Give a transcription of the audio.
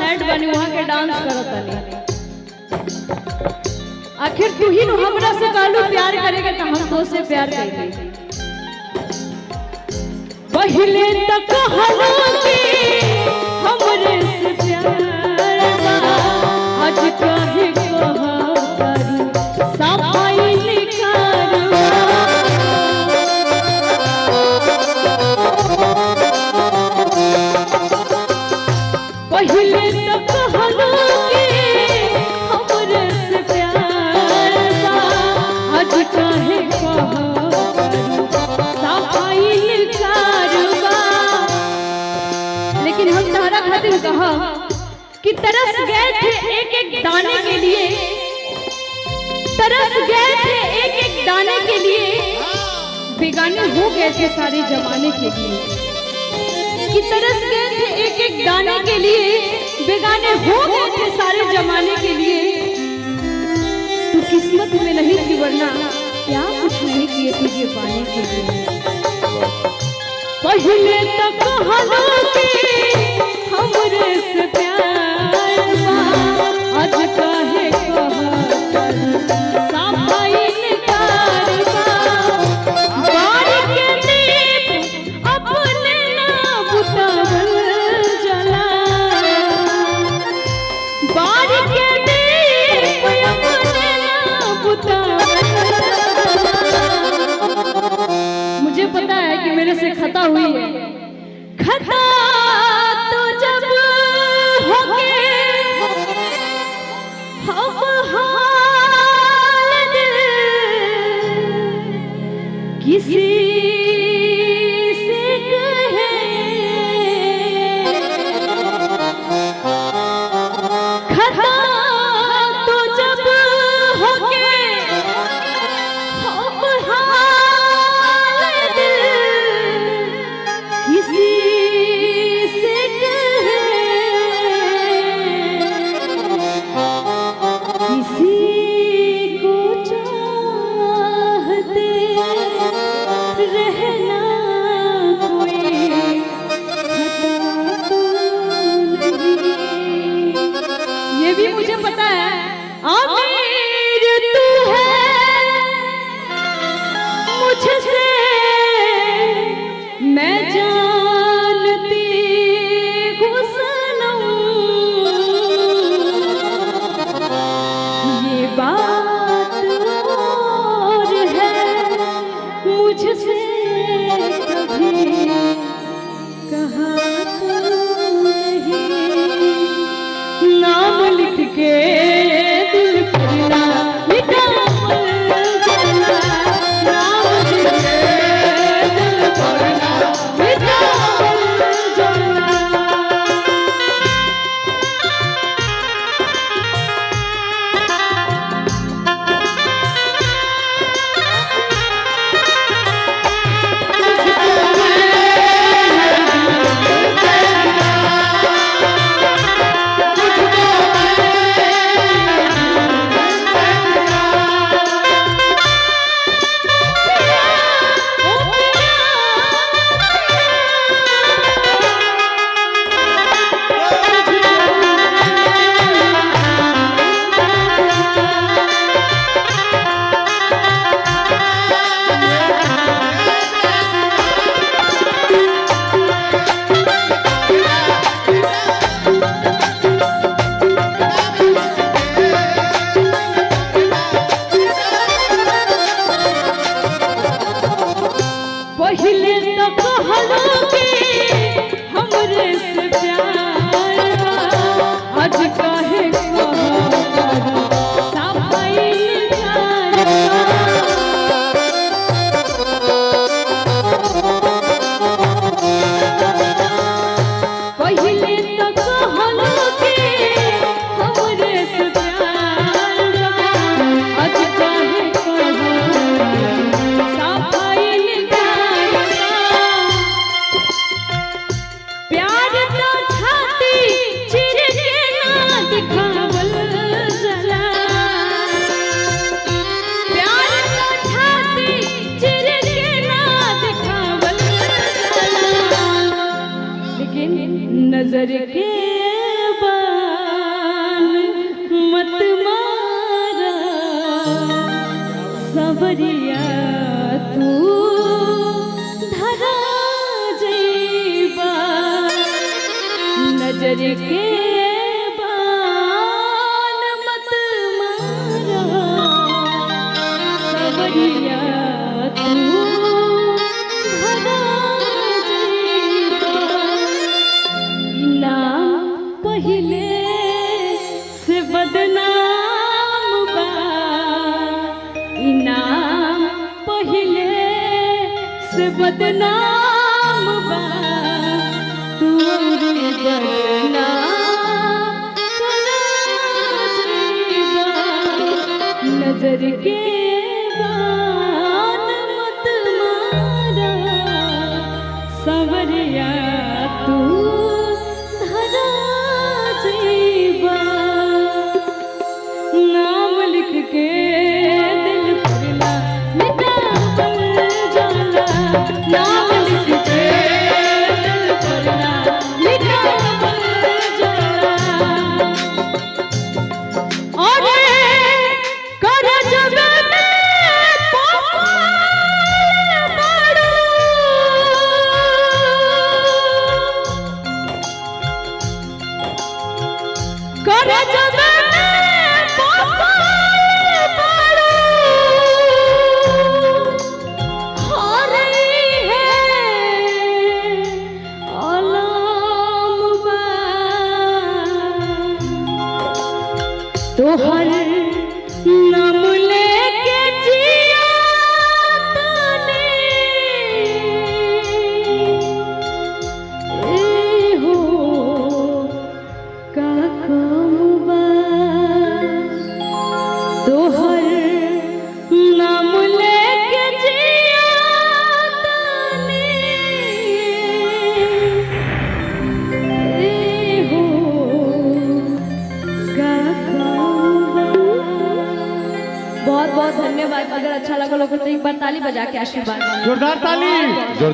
Sad बनी वहां के डांस करत तनी। आखिर तू ही हमरा से कहलू प्यार करेगा तो हम तो से प्यार करेंगे। पहले तक कहलू कि हमरे से प्यार बा, आज काहे कहा करू सफाई निकारवा। पहले तक कहलू कि हमरे से प्यार बा, आज काहे कहा करू सफाई निकारवा। लेकिन हम तारा खातिर कहा कि तरस गए थे एक एक दाने के लिए, तरस गए थे एक एक दाने के लिए, बेगाने हो गए थे सारे जमाने के लिए। कि तरस गए थे एक एक दाने के लिए, बेगाने हो गए थे सारे जमाने के लिए। तू किस्मत में नहीं थी वरना क्या कुछ नहीं किए तुझे पाने के लिए। पहले तक कहलू कि हमरे से प्यार बा, आज काहे कहा करू सफाई निकारवा। बारी के दीप अपने ना बुतावल जला, बारी के दीप अपने ना बुतावल जला। मुझे पता है कि मेरे से खता हुई है, खता तो जब होके हम हाल दिल किसी से कहे, खता तो जब होके हम हाल दिल किसी से कहे, किसी को चाहते रहना कोई खता तो नहीं। ये भी मुझे पता है आमिर तू है मुझसे मैं जानती हूँ सनम, ये बात और है मुझसे कभी कहा तो नहीं। नाम लिख के दिल पर ना मिटावल जला, नाम लिख के दिल पर ना मिटावल जला। पहले तो कहलू कि हमरे से प्यार बा, आज काहे कहा करू सफाई निकारवा। पहले तो कहलू कि हमरे से प्यार बा, आज काहे कहा सफाई निकारवा। प्यार तो छाती चिर के ना दिखावल जला, प्यार तो छाती चिर के ना दिखावल जला। लेकिन नजर के बाद तू धरा जइबा नजर के बान मत मारा सवरिया तू धरा जइबा नाम पहिले से बदनाम बा नाम पहिले से बदनाम बा तू बदनाम करा जइबा नजर के बान मत मारा सवरिया तू धरा जइबा नाम लिख के दिल पर ना मिटावल जाला नाम लिख के दिल पर ना मिटावल जाला और कर जब में पासल बाड़ू कर जब तोहर नाम लेके जिया तने ए हो का कहबा तोहर नाम लेके जिया तने ए हो का बहुत बहुत धन्यवाद। अगर अच्छा लगा लोगों तो एक बार ताली बजा के आशीर्वाद। जोरदार ताली। जोरदार।